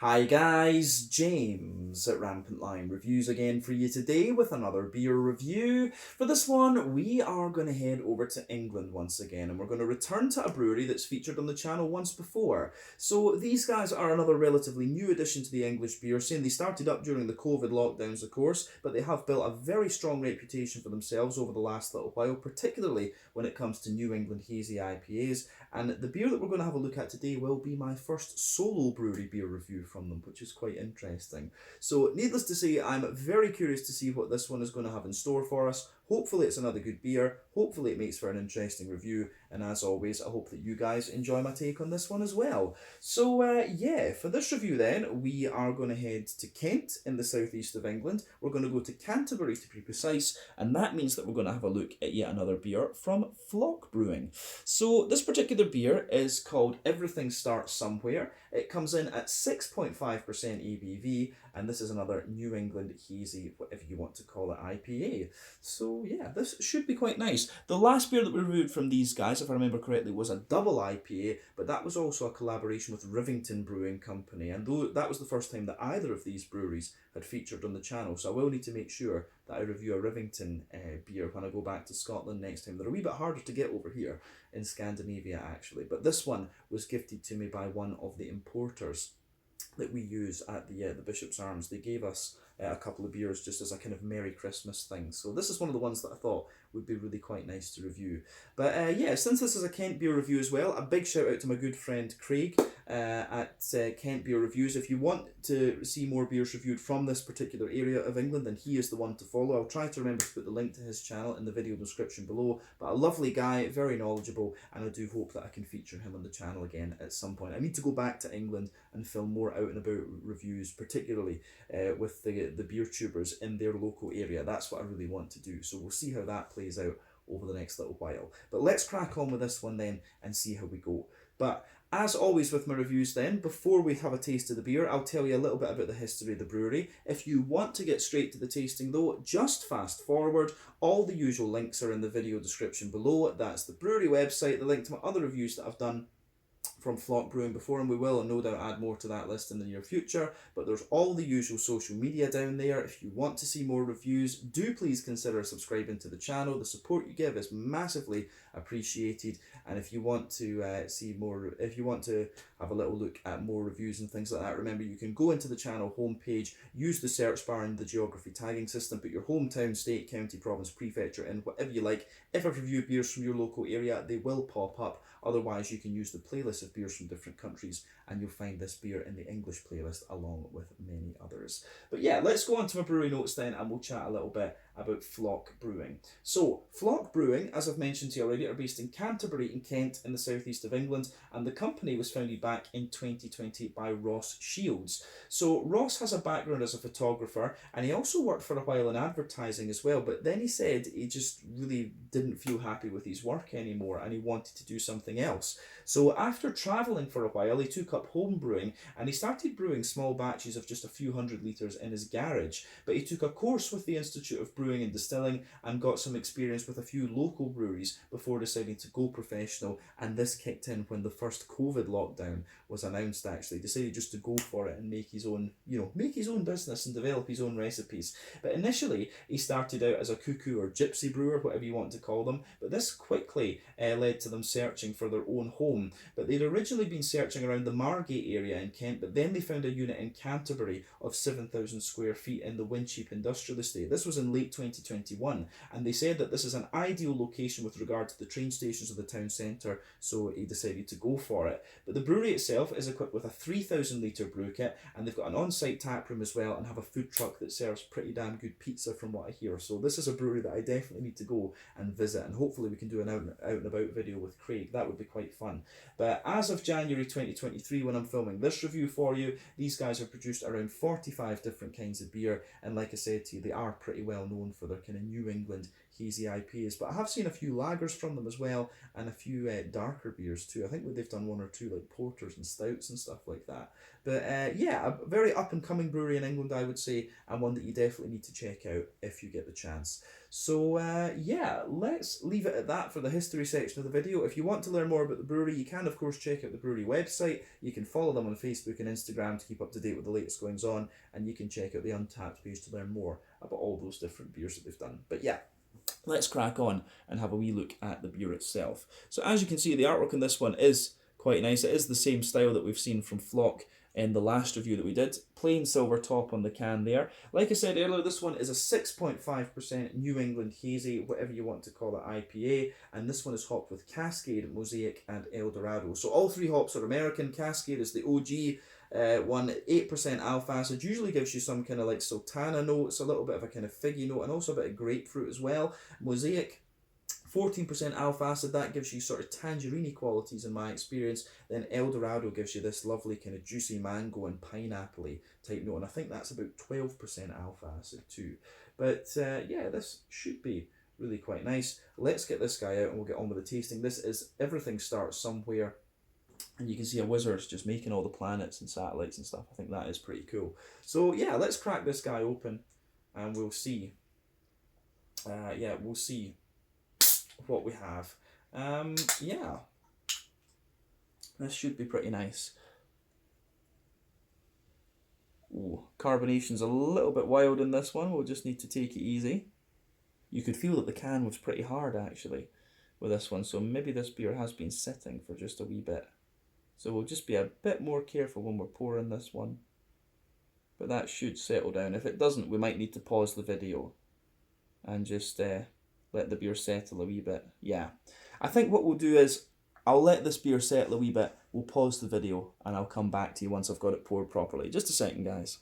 Hi guys, James at Rampant Lion Reviews again for you today with another beer review. For this one, we are going to head over to England once again, and we're going to return to a brewery that's featured on the channel once before. So these guys are another relatively new addition to the English beer scene. They started up during the COVID lockdowns, of course, but they have built a very strong reputation for themselves over the last little while, particularly when it comes to New England hazy IPAs. And the beer that we're going to have a look at today will be my first solo brewery beer review from them, which is quite interesting. So needless to say, I'm very curious to see what this one is going to have in store for us. Hopefully it's another good beer, hopefully it makes for an interesting review, and as always, I hope that you guys enjoy my take on this one as well. So yeah, for this review then, we are going to head to Kent in the southeast of England. We're going to go to Canterbury to be precise, and that means that we're going to have a look at yet another beer from Floc Brewing. So this particular beer is called Everything Starts Somewhere. It comes in at 6.5% ABV, and this is another New England hazy, whatever you want to call it, IPA. So yeah, this should be quite nice. The last beer that we reviewed from these guys, if I remember correctly, was a double IPA, but that was also a collaboration with Rivington Brewing Company, and though that was the first time that either of these breweries had featured on the channel, so I will need to make sure that I review a Rivington beer when I go back to Scotland next time. They're a wee bit harder to get over here in Scandinavia actually, but this one was gifted to me by one of the importers that we use at the Bishop's Arms. They gave us a couple of beers just as a kind of Merry Christmas thing. So this is one of the ones that I thought would be really quite nice to review. But yeah, since this is a Kent beer review as well, a big shout out to my good friend Craig at Kent Beer Reviews. If you want to see more beers reviewed from this particular area of England, then he is the one to follow. I'll try to remember to put the link to his channel in the video description below. But a lovely guy, very knowledgeable, and I do hope that I can feature him on the channel again at some point. I need to go back to England and film more out and about reviews, particularly with the beer tubers in their local area. That's what I really want to do. So we'll see how that plays out over the next little while. But let's crack on with this one then and see how we go. But as always with my reviews then, before we have a taste of the beer, I'll tell you a little bit about the history of the brewery. If you want to get straight to the tasting though, just fast forward. All the usual links are in the video description below. That's the brewery website, the link to my other reviews that I've done from Floc Brewing before, and we will no doubt add more to that list in the near future. But there's all the usual social media down there. If you want to see more reviews, do please consider subscribing to the channel. The support you give is massively appreciated, and if you want to see more, if you want to have a little look at more reviews and things like that, remember you can go into the channel homepage, use the search bar in the geography tagging system, put your hometown, state, county, province, prefecture in, whatever you like. If I review beers from your local area, they will pop up. Otherwise, you can use the playlist of beers from different countries, and you'll find this beer in the English playlist along with many others. But yeah, let's go on to my brewery notes then, and we'll chat a little bit about Floc Brewing. So, Floc Brewing, as I've mentioned to you already, are based in Canterbury in Kent in the southeast of England, and the company was founded back in 2020 by Ross Shields. So, Ross has a background as a photographer, and he also worked for a while in advertising as well, but then he said he just really didn't feel happy with his work anymore, and he wanted to do something else. So, after travelling for a while, he took up home brewing, and he started brewing small batches of just a few hundred litres in his garage. But he took a course with the Institute of Brewing and Distilling and got some experience with a few local breweries before deciding to go professional, and this kicked in when the first COVID lockdown was announced actually. He decided just to go for it and make his own, make his own business and develop his own recipes. But initially, he started out as a cuckoo or gypsy brewer, whatever you want to call them, but this quickly led to them searching for their own home. But they'd originally been searching around the Margate area in Kent, but then they found a unit in Canterbury of 7,000 square feet in the Wincheap Industrial Estate. This was in late 2021, and they said that this is an ideal location with regard to the train stations of the town centre, so he decided to go for it. But the brewery itself is equipped with a 3,000 litre brew kit, and they've got an on-site tap room as well, and have a food truck that serves pretty damn good pizza from what I hear. So this is a brewery that I definitely need to go and visit, and hopefully we can do an out and about video with Craig. That would be quite fun. But as of January 2023, when I'm filming this review for you, these guys have produced around 45 different kinds of beer, and like I said to you, they are pretty well known for their kind of New England hazy IPAs, but I have seen a few lagers from them as well, and a few darker beers too. I think they've done one or two like porters and stouts and stuff like that. But yeah, a very up and coming brewery in England, I would say, and one that you definitely need to check out if you get the chance. So yeah, let's leave it at that for the history section of the video. If you want to learn more about the brewery, you can of course check out the brewery website. You can follow them on Facebook and Instagram to keep up to date with the latest goings on, and you can check out the Untappd page to learn more about all those different beers that they've done. But yeah, let's crack on and have a wee look at the beer itself. So as you can see, the artwork on this one is quite nice. It is the same style that we've seen from Floc in the last review that we did. Plain silver top on the can there. Like I said earlier, this one is a 6.5% New England Hazy, whatever you want to call it, IPA, and this one is hopped with Cascade, Mosaic, and El Dorado. So all three hops are American. Cascade is the OG one, 8% alpha acid, usually gives you some kind of like sultana notes, a little bit of a kind of figgy note, and also a bit of grapefruit as well. Mosaic, 14% alpha acid, that gives you sort of tangerine qualities in my experience. Then El Dorado gives you this lovely kind of juicy mango and pineapple-y type note, and I think that's about 12% alpha acid too. But yeah, this should be really quite nice. Let's get this guy out and we'll get on with the tasting. This is Everything Starts Somewhere, and you can see a wizard just making all the planets and satellites and stuff. I think that is pretty cool. So yeah, let's crack this guy open and we'll see. Yeah, we'll see what we have. Yeah, this should be pretty nice. Ooh, carbonation's a little bit wild in this one. We'll just need to take it easy. You could feel that the can was pretty hard actually with this one, so maybe this beer has been sitting for just a wee bit. So we'll just be a bit more careful when we're pouring this one. But that should settle down. If it doesn't, we might need to pause the video and just let the beer settle a wee bit. Yeah, I think what we'll do is I'll let this beer settle a wee bit, we'll pause the video, and I'll come back to you once I've got it poured properly. Just a second, guys.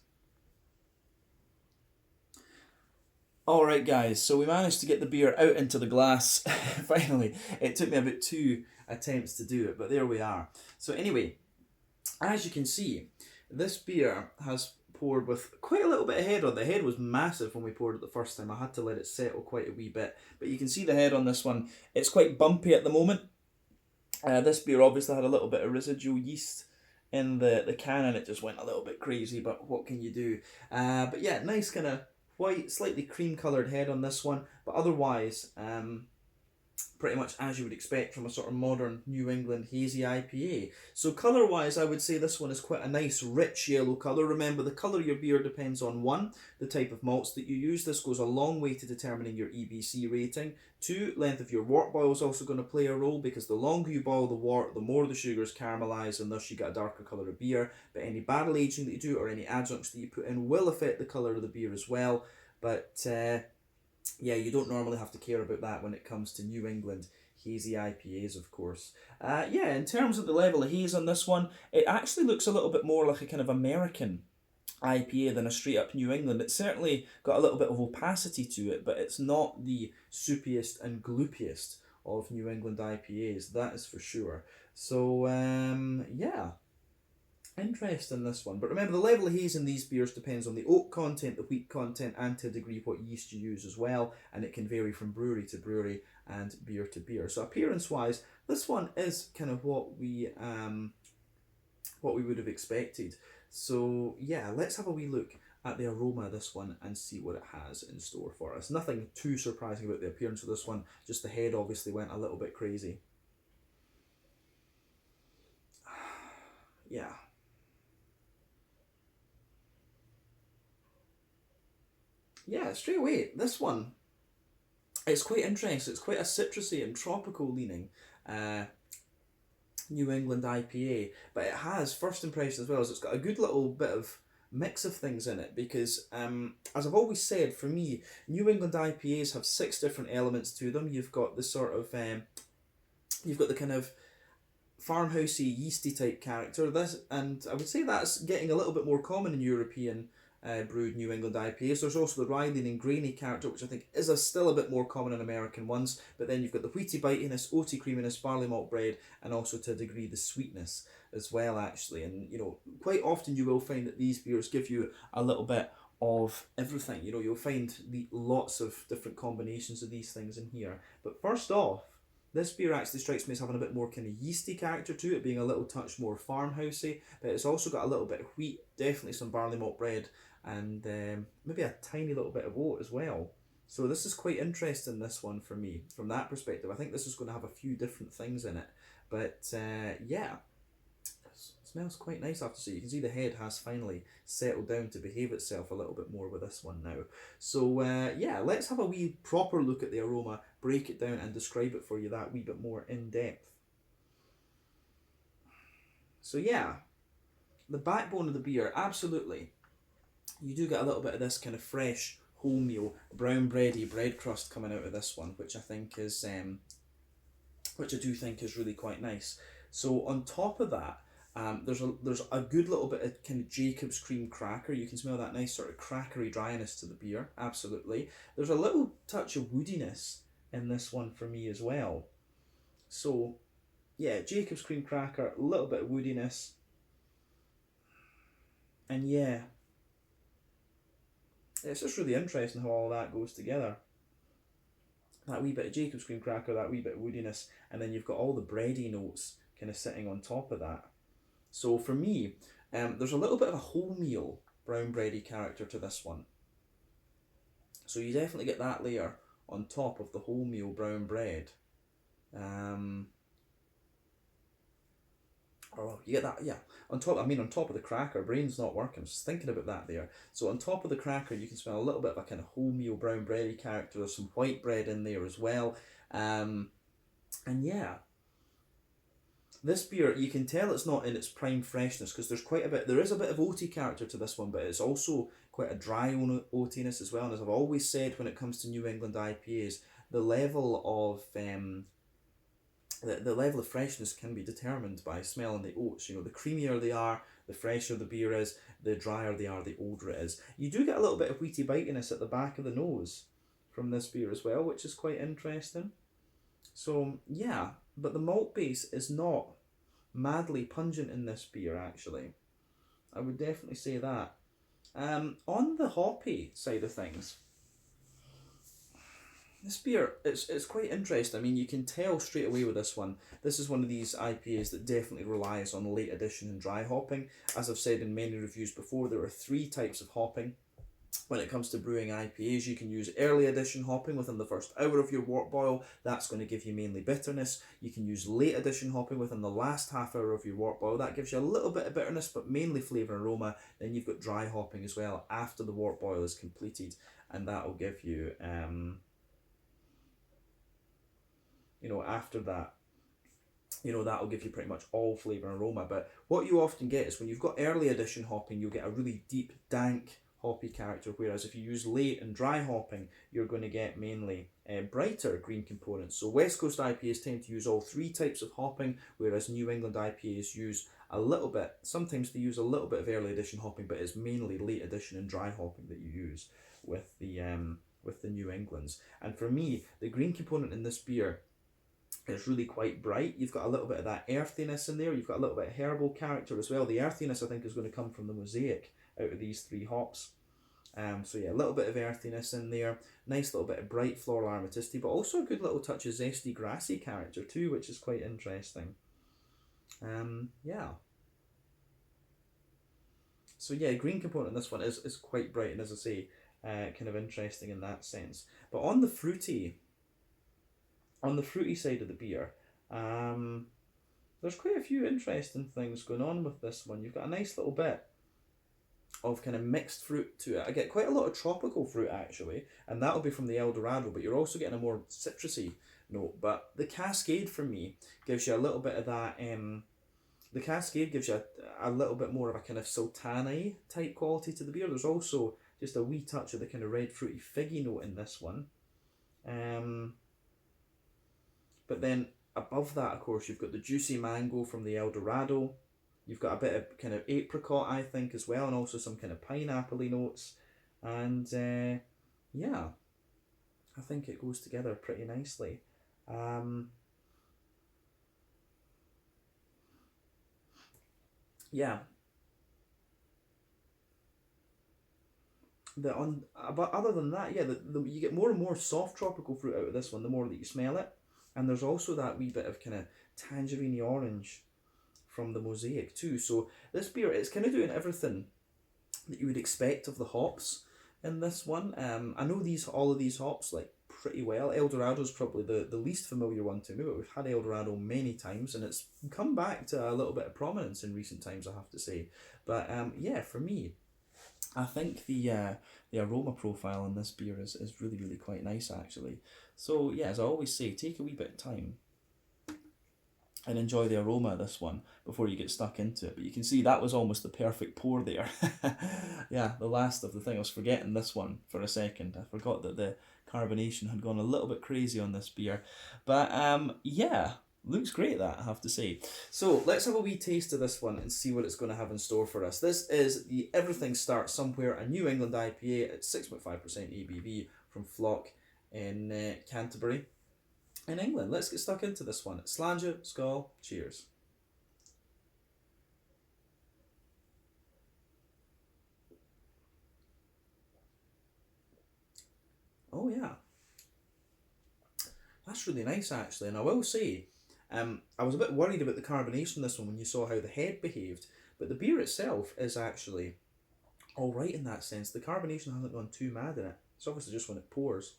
Alright guys, so we managed to get the beer out into the glass, finally. It took me about 2 attempts to do it, but there we are. So anyway, as you can see, this beer has poured with quite a little bit of head on. The head was massive when we poured it the first time. I had to let it settle quite a wee bit. But you can see the head on this one. It's quite bumpy at the moment. This beer obviously had a little bit of residual yeast in the can and it just went a little bit crazy, but what can you do? But yeah, nice kind of white, slightly cream coloured head on this one. But otherwise, pretty much as you would expect from a sort of modern New England hazy IPA. So colour wise, I would say this one is quite a nice rich yellow colour. Remember, the colour of your beer depends on 1, the type of malts that you use. This goes a long way to determining your EBC rating. 2, length of your wort boil is also going to play a role, because the longer you boil the wort, the more the sugars caramelise, and thus you get a darker colour of beer. But any barrel aging that you do or any adjuncts that you put in will affect the colour of the beer as well. But yeah, you don't normally have to care about that when it comes to New England hazy IPAs, of course. Yeah, in terms of the level of haze on this one, it actually looks a little bit more like a kind of American IPA than a straight up New England. It's certainly got a little bit of opacity to it, but it's not the soupiest and gloopiest of New England IPAs, that is for sure. So, yeah. Interesting, this one. But remember, the level of haze in these beers depends on the oak content, the wheat content, and to a degree what yeast you use as well, and it can vary from brewery to brewery and beer to beer. So appearance wise, this one is kind of what we would have expected. So yeah, let's have a wee look at the aroma of this one and see what it has in store for us. Nothing too surprising about the appearance of this one, just the head obviously went a little bit crazy. Yeah. Yeah, straight away, this one, it's quite interesting. It's quite a citrusy and tropical leaning New England IPA, but it has, first impression as well, is it's got a good little bit of mix of things in it, because as I've always said, for me, New England IPAs have 6 different elements to them. You've got the sort of, you've got the kind of farmhousey, yeasty type character. This, and I would say that's getting a little bit more common in European brewed New England IPAs. There's also the rye leaning grainy character, which I think is still a bit more common in American ones, but then you've got the wheaty bitiness, oaty creaminess, barley malt bread, and also to a degree the sweetness as well, actually. And you know, quite often you will find that these beers give you a little bit of everything. You know, you'll find lots of different combinations of these things in here. But first off, this beer actually strikes me as having a bit more kind of yeasty character to it, being a little touch more farmhousey, but it's also got a little bit of wheat, definitely some barley malt bread, and maybe a tiny little bit of oat as well. So this is quite interesting, this one, for me, from that perspective. I think this is going to have a few different things in it. But yeah, smells quite nice, I have to say. You can see the head has finally settled down to behave itself a little bit more with this one now. So yeah, let's have a wee proper look at the aroma, break it down and describe it for you that wee bit more in depth. So yeah, the backbone of the beer, absolutely. You do get a little bit of this kind of fresh wholemeal brown bready bread crust coming out of this one, which I think is which I do think is really quite nice. So on top of that, there's a good little bit of kind of Jacob's cream cracker. You can smell that nice sort of crackery dryness to the beer, absolutely. There's a little touch of woodiness in this one for me as well. So yeah, Jacob's cream cracker, a little bit of woodiness. And yeah, it's just really interesting how all that goes together. That wee bit of Jacob's cream cracker, that wee bit of woodiness, and then you've got all the bready notes kind of sitting on top of that. So for me, there's a little bit of a wholemeal brown bready character to this one. So you definitely get that layer on top of the wholemeal brown bread. Oh, you get that, yeah. On top, on top of the cracker, brain's not working. I was just thinking about that there. So on top of the cracker, you can smell a little bit of a kind of wholemeal brown bready character. There's some white bread in there as well. And yeah, this beer, you can tell it's not in its prime freshness because there is a bit of oaty character to this one, but it's also quite a dry oatiness as well. And as I've always said, when it comes to New England IPAs, the level of the level of freshness can be determined by smelling the oats. You know, the creamier they are, the fresher the beer is, the drier they are, the older it is. You do get a little bit of wheaty bitiness at the back of the nose from this beer as well, which is quite interesting. So yeah, but the malt base is not madly pungent in this beer, actually. I would definitely say that. On the hoppy side of things, this beer, it's quite interesting. I mean, you can tell straight away with this one. This is one of these IPAs that definitely relies on late addition and dry hopping. As I've said in many reviews before, there are 3 types of hopping. When it comes to brewing IPAs, you can use early addition hopping within the first hour of your wort boil. That's going to give you mainly bitterness. You can use late addition hopping within the last half hour of your wort boil. That gives you a little bit of bitterness, but mainly flavour and aroma. Then you've got dry hopping as well after the wort boil is completed, and that will give you after that, that will give you pretty much all flavour and aroma. But what you often get is when you've got early addition hopping, you'll get a really deep, dank, hoppy character, whereas if you use late and dry hopping, you're going to get mainly brighter green components. So West Coast IPAs tend to use all 3 types of hopping, whereas New England IPAs use a little bit, sometimes they use a little bit of early addition hopping, but it's mainly late addition and dry hopping that you use with the New Englands. And for me, the green component in this beer, it's really quite bright. You've got a little bit of that earthiness in there. You've got a little bit of herbal character as well. The earthiness, I think, is going to come from the mosaic out of these 3 hops. So yeah, a little bit of earthiness in there. Nice little bit of bright floral aromaticity, but also a good little touch of zesty grassy character too, which is quite interesting. Yeah. So yeah, green component in this one is quite bright, and as I say, kind of interesting in that sense. But on the fruity side of the beer, there's quite a few interesting things going on with this one. You've got a nice little bit of kind of mixed fruit to it. I get quite a lot of tropical fruit actually, and that'll be from the El Dorado, but you're also getting a more citrusy note. But the Cascade for me gives you a little bit of that. The Cascade gives you a little bit more of a kind of sultana type quality to the beer. There's also just a wee touch of the kind of red fruity figgy note in this one. But then above that, of course, you've got the juicy mango from the El Dorado. You've got a bit of kind of apricot, I think, as well, and also some kind of pineapple-y notes. And yeah, I think it goes together pretty nicely. Yeah. but other than that, yeah, you get more and more soft tropical fruit out of this one the more that you smell it, and there's also that wee bit of kind of tangerine orange from the mosaic too. So this beer, it's kind of doing everything that you would expect of the hops in this one. I know all of these hops like pretty well. Eldorado's probably the least familiar one to me, but we've had Eldorado many times, and it's come back to a little bit of prominence in recent times, I have to say. But yeah, for me, I think the aroma profile on this beer is really, really quite nice actually. So yeah, as I always say, take a wee bit of time and enjoy the aroma of this one before you get stuck into it. But you can see that was almost the perfect pour there. Yeah, the last of the thing. I was forgetting this one for a second. I forgot that the carbonation had gone a little bit crazy on this beer. But yeah, looks great, that I have to say. So let's have a wee taste of this one and see what it's going to have in store for us. This is the Everything Starts Somewhere, a New England IPA at 6.5% ABV from Floc in Canterbury in England. Let's get stuck into this one. Slàinte, skål, cheers. Oh yeah, that's really nice actually, and I will say, I was a bit worried about the carbonation in this one when you saw how the head behaved, but the beer itself is actually all right in that sense. The carbonation hasn't gone too mad in it. It's obviously just when it pours.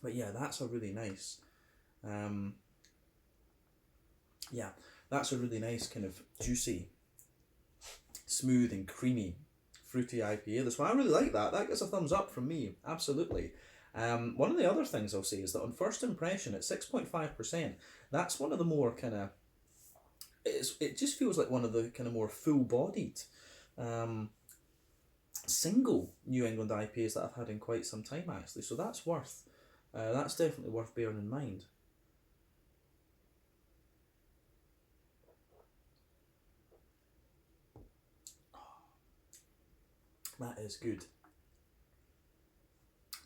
But yeah, that's a really nice, um, yeah, that's a really nice kind of juicy, smooth and creamy, fruity IPA. This one, I really like that. That gets a thumbs up from me, absolutely. One of the other things I'll say is that on first impression at 6.5%, that's one of the more kind of, it just feels like one of the kind of more full-bodied um, single New England IPAs that I've had in quite some time actually. So that's definitely worth bearing in mind. That is good.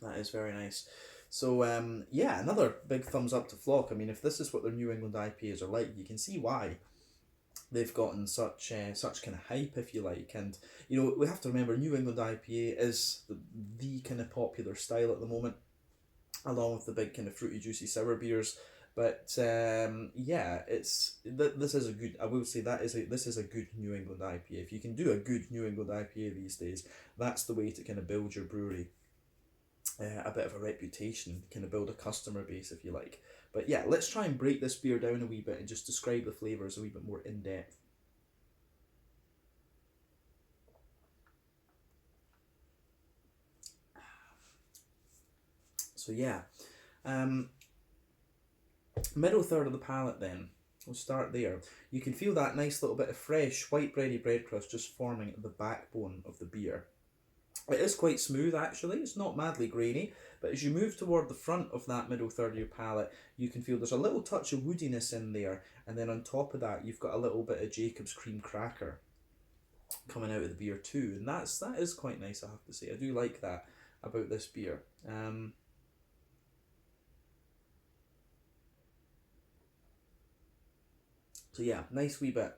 That is very nice. So yeah, another big thumbs up to Floc. I mean, if this is what their New England IPAs are like, you can see why they've gotten such kind of hype, if you like. And you know, we have to remember New England IPA is the kind of popular style at the moment, along with the big kind of fruity, juicy sour beers. But yeah, this is a good. I will say this is a good New England IPA. If you can do a good New England IPA these days, that's the way to kind of build your brewery. A bit of a reputation, kind of build a customer base, if you like. But yeah, let's try and break this beer down a wee bit and just describe the flavours a wee bit more in depth. So yeah, um, middle third of the palate then. We'll start there. You can feel that nice little bit of fresh white bready bread crust just forming the backbone of the beer. It is quite smooth actually, it's not madly grainy, but as you move toward the front of that middle third of your palate, you can feel there's a little touch of woodiness in there, and then on top of that you've got a little bit of Jacob's cream cracker coming out of the beer too, and that is quite nice, I have to say. I do like that about this beer. So yeah, nice wee bit,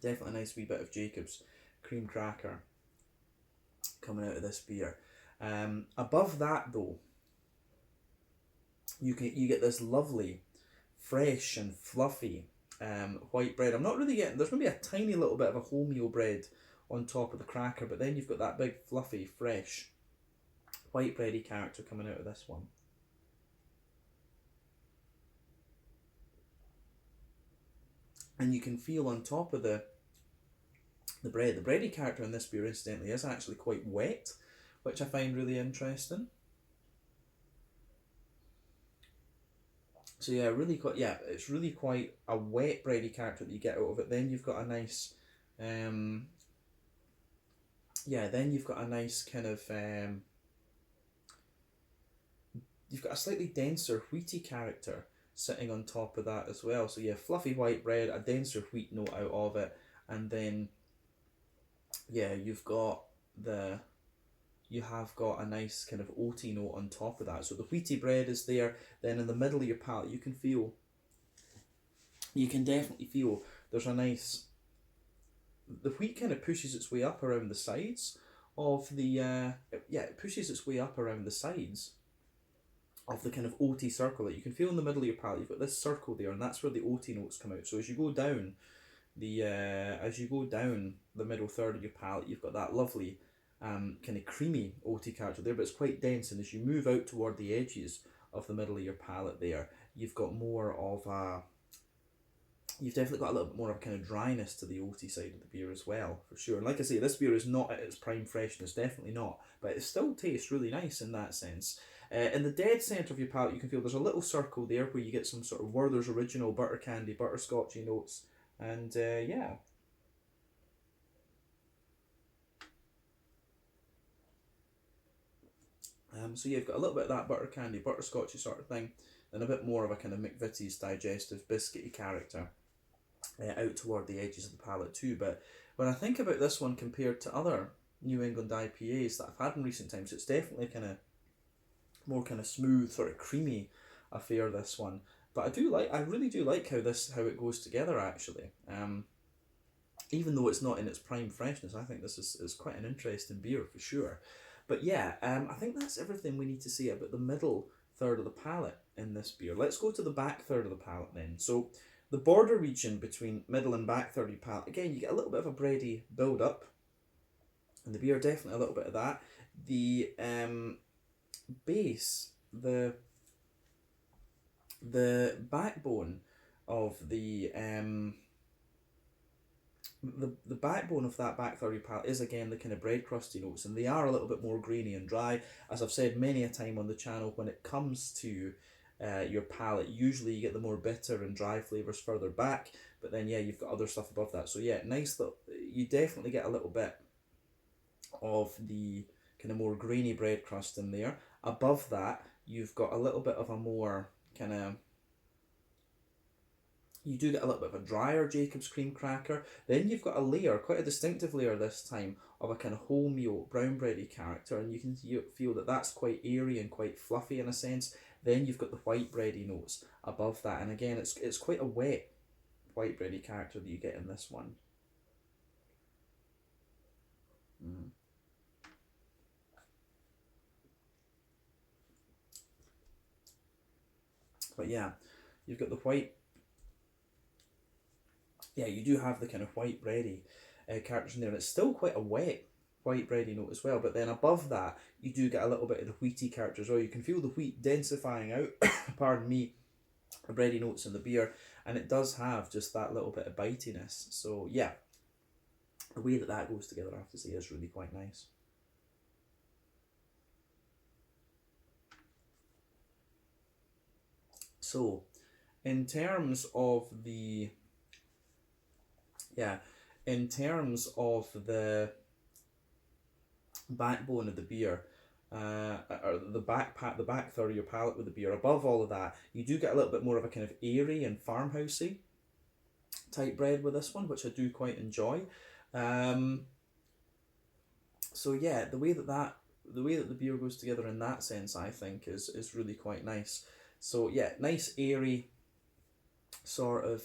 definitely a nice wee bit of Jacob's cream cracker coming out of this beer. Above that though, you get this lovely, fresh and fluffy white bread. I'm not really getting. There's maybe a tiny little bit of a wholemeal bread on top of the cracker, but then you've got that big fluffy, fresh, white bready character coming out of this one. And you can feel on top of the bready character in this beer, incidentally, is actually quite wet, which I find really interesting. So yeah, it's really quite a wet bready character that you get out of it. Then you've got a nice, then you've got a nice kind of, you've got a slightly denser wheaty character sitting on top of that as well. So yeah, fluffy white bread, a denser wheat note out of it, and then yeah, you have got a nice kind of oaty note on top of that. So the wheaty bread is there. Then in the middle of your palate, you can feel you can definitely feel there's a nice, the wheat kind of pushes its way up around the sides of the, yeah, it pushes its way up around the sides of the kind of OT circle that you can feel in the middle of your palate. You've got this circle there, and that's where the OT notes come out. So as you go down the middle third of your palate, you've got that lovely kind of creamy OT character there, but it's quite dense. And as you move out toward the edges of the middle of your palate there, you've got more of a, you've definitely got a little bit more of a kind of dryness to the OT side of the beer as well, for sure. And like I say, this beer is not at its prime freshness, definitely not, but it still tastes really nice in that sense. In the dead centre of your palate, you can feel there's a little circle there where you get some sort of Werther's original butter candy, butterscotchy notes, and yeah. So yeah, you've got a little bit of that butter candy, butterscotchy sort of thing, and a bit more of a kind of McVitie's digestive biscuity character out toward the edges of the palate too. But when I think about this one compared to other New England IPAs that I've had in recent times, it's definitely kind of more kind of smooth, sort of creamy affair, this one. But I really do like how it goes together actually. Even though it's not in its prime freshness, I think this is quite an interesting beer for sure. But yeah, I think that's everything we need to say about the middle third of the palate in this beer. Let's go to the back third of the palate then. So the border region between middle and back third of your palate, again, you get a little bit of a bready build up, and the beer definitely a little bit of that. The base, the backbone of the backbone of that back third of your palate is again the kind of bread crusty notes, and they are a little bit more grainy and dry. As I've said many a time on the channel, when it comes to your palate, usually you get the more bitter and dry flavours further back, but then yeah, you've got other stuff above that. So yeah, nice that you definitely get a little bit of the kind of more grainy bread crust in there. Above that, you've got a little bit of a more kind of, you do get a little bit of a drier Jacob's cream cracker. Then you've got a layer, quite a distinctive layer this time, of a kind of wholemeal brown bready character, and you can feel that that's quite airy and quite fluffy in a sense. Then you've got the white bready notes above that, and again, it's quite a wet white bready character that you get in this one. Mm. But yeah, you've got the white, yeah, you do have the kind of white bready characters in there, and it's still quite a wet white bready note as well. But then above that, you do get a little bit of the wheaty character as well. You can feel the wheat densifying out, pardon me, the bready notes in the beer, and it does have just that little bit of bitiness. So yeah, the way that that goes together, I have to say, is really quite nice. So, in terms of the, yeah, in terms of the backbone of the beer, or the back third of your palate with the beer, above all of that, you do get a little bit more of a kind of airy and farmhousey type bread with this one, which I do quite enjoy. So yeah, the way that the beer goes together in that sense, I think, is really quite nice. So yeah, nice airy sort of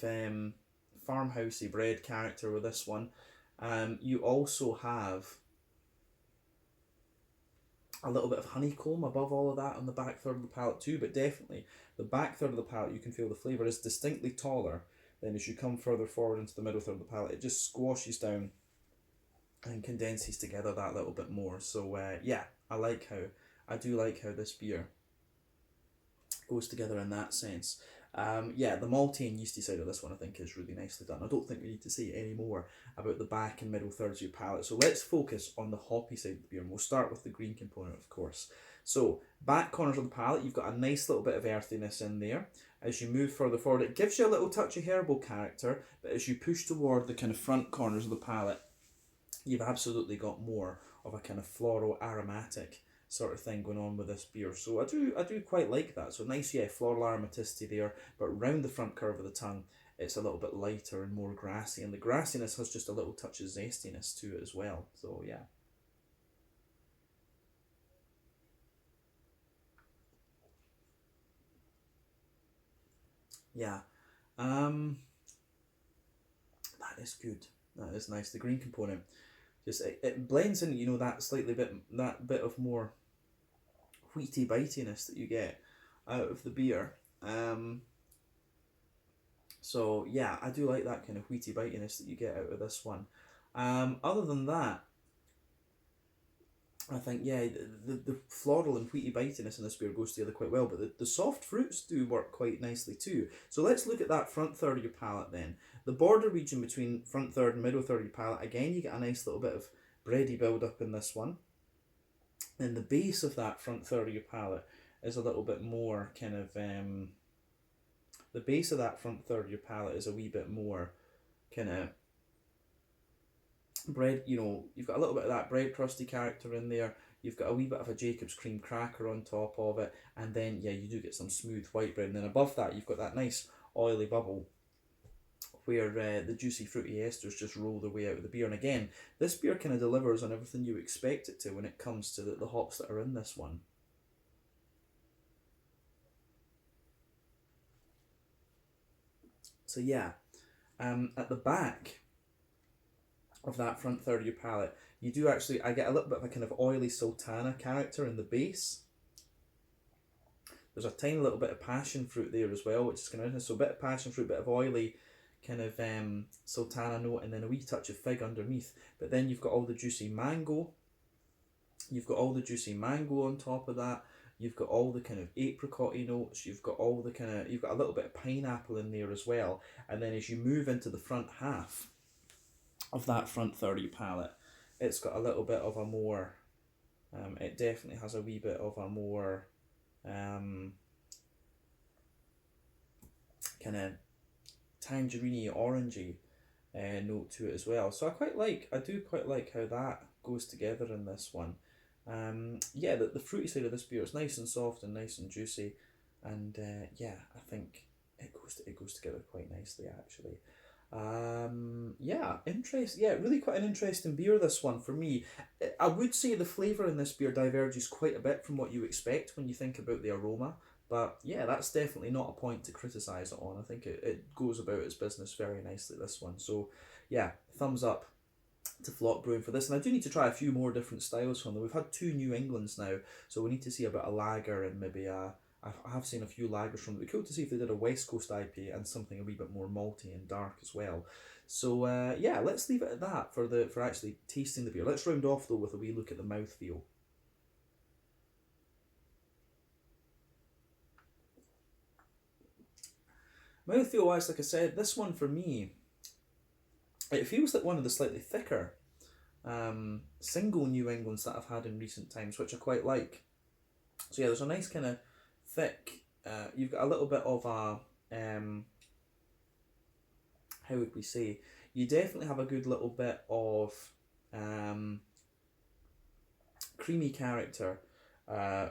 farmhousey bread character with this one. You also have a little bit of honeycomb above all of that on the back third of the palate too, but definitely the back third of the palate, you can feel the flavour is distinctly taller. Then as you come further forward into the middle third of the palate, it just squashes down and condenses together that little bit more. So yeah, I do like how this beer goes together in that sense. Yeah, the malty and yeasty side of this one I think is really nicely done. I don't think we need to say any more about the back and middle thirds of your palate. So let's focus on the hoppy side of the beer, and we'll start with the green component, of course. So back corners of the palate, you've got a nice little bit of earthiness in there. As you move further forward, it gives you a little touch of herbal character, but as you push toward the kind of front corners of the palate, you've absolutely got more of a kind of floral aromatic sort of thing going on with this beer. So I do quite like that. So nice, yeah, floral aromaticity there, but round the front curve of the tongue, it's a little bit lighter and more grassy, and the grassiness has just a little touch of zestiness to it as well. So yeah. Yeah. That is good. That is nice. The green component, just it blends in, you know, that that bit of more wheaty bitiness that you get out of the beer. So yeah, I do like that kind of wheaty bitiness that you get out of this one. Other than that, I think, yeah, the floral and wheaty bitiness in this beer goes together quite well, but the soft fruits do work quite nicely too. So let's look at that front third of your palate then. The border region between front third and middle third of your palate, again, you get a nice little bit of bready build up in this one. And the base of that front third of your palate is a little bit more kind of, the base of that front third of your palate is a wee bit more kind of bread, you know, you've got a little bit of that bread crusty character in there. You've got a wee bit of a Jacob's cream cracker on top of it, and then yeah, you do get some smooth white bread, and then above that you've got that nice oily bubble where the juicy fruity esters just roll their way out of the beer. And again, this beer kind of delivers on everything you expect it to when it comes to the hops that are in this one. So yeah, at the back of that front third of your palate, you do actually, I get a little bit of a kind of oily sultana character in the base. There's a tiny little bit of passion fruit there as well, which is kind of interesting. So a bit of passion fruit, bit of oily kind of sultana note, and then a wee touch of fig underneath. But then you've got all the juicy mango. You've got all the juicy mango on top of that. You've got all the kind of apricot-y notes. You've got all the kind of, you've got a little bit of pineapple in there as well. And then as you move into the front half of that front third of your palate, it's got a little bit of a more, it definitely has a wee bit of a more kind of tangerine orangey note to it as well. So I do quite like how that goes together in this one. Yeah, the fruity side of this beer is nice and soft and nice and juicy, and yeah, I think it goes together quite nicely actually. Yeah, really quite an interesting beer, this one, for me. I would say the flavour in this beer diverges quite a bit from what you expect when you think about the aroma, but yeah, that's definitely not a point to criticise it on. I think it goes about its business very nicely, this one. So yeah, thumbs up to Floc Brewing for this. And I do need to try a few more different styles from them. We've had 2 New Englands now, so we need to see about a lager and maybe I have seen a few lagers from them. It'd be cool to see if they did a West Coast IPA and something a wee bit more malty and dark as well. So yeah, let's leave it at that for actually tasting the beer. Let's round off though with a wee look at the mouthfeel. Mouthfeel wise, like I said, this one for me, it feels like one of the slightly thicker single New Englands that I've had in recent times, which I quite like. So yeah, there's a nice kind of thick, you've got a little bit of a, how would we say, you definitely have a good little bit of creamy character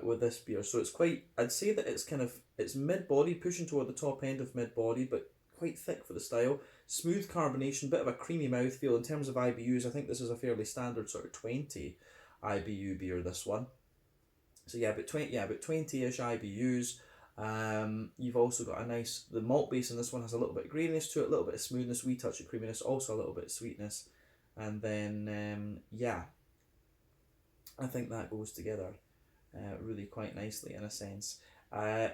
with this beer. So it's quite, I'd say that it's mid-body, pushing toward the top end of mid-body, but quite thick for the style. Smooth carbonation, bit of a creamy mouthfeel. In terms of IBUs, I think this is a fairly standard sort of 20 IBU beer, this one. So yeah, about 20-ish IBUs. You've also got the malt base in this one has a little bit of graininess to it, a little bit of smoothness, wee touch of creaminess, also a little bit of sweetness. And then, yeah, I think that goes together really quite nicely in a sense.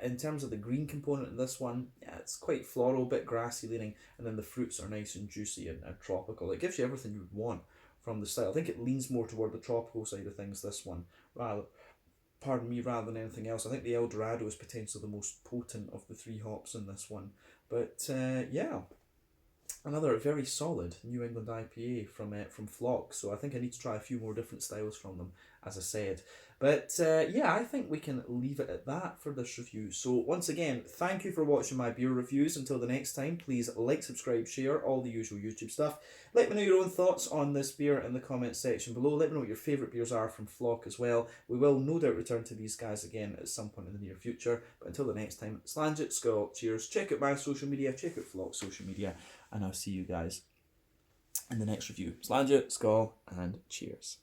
In terms of the green component of this one, yeah, it's quite floral, bit grassy leaning, and then the fruits are nice and juicy and tropical. It gives you everything you would want from the style. I think it leans more toward the tropical side of things, this one, rather than anything else. I think the El Dorado is potentially the most potent of the 3 hops in this one. But yeah, another very solid New England IPA from Floc. So I think I need to try a few more different styles from them, as I said. But yeah, I think we can leave it at that for this review. So once again, thank you for watching my beer reviews. Until the next time, please like, subscribe, share, all the usual YouTube stuff. Let me know your own thoughts on this beer in the comments section below. Let me know what your favourite beers are from Floc as well. We will no doubt return to these guys again at some point in the near future. But until the next time, slange it, skull, cheers. Check out my social media, check out Floc's social media, and I'll see you guys in the next review. Slange it, skull, and cheers.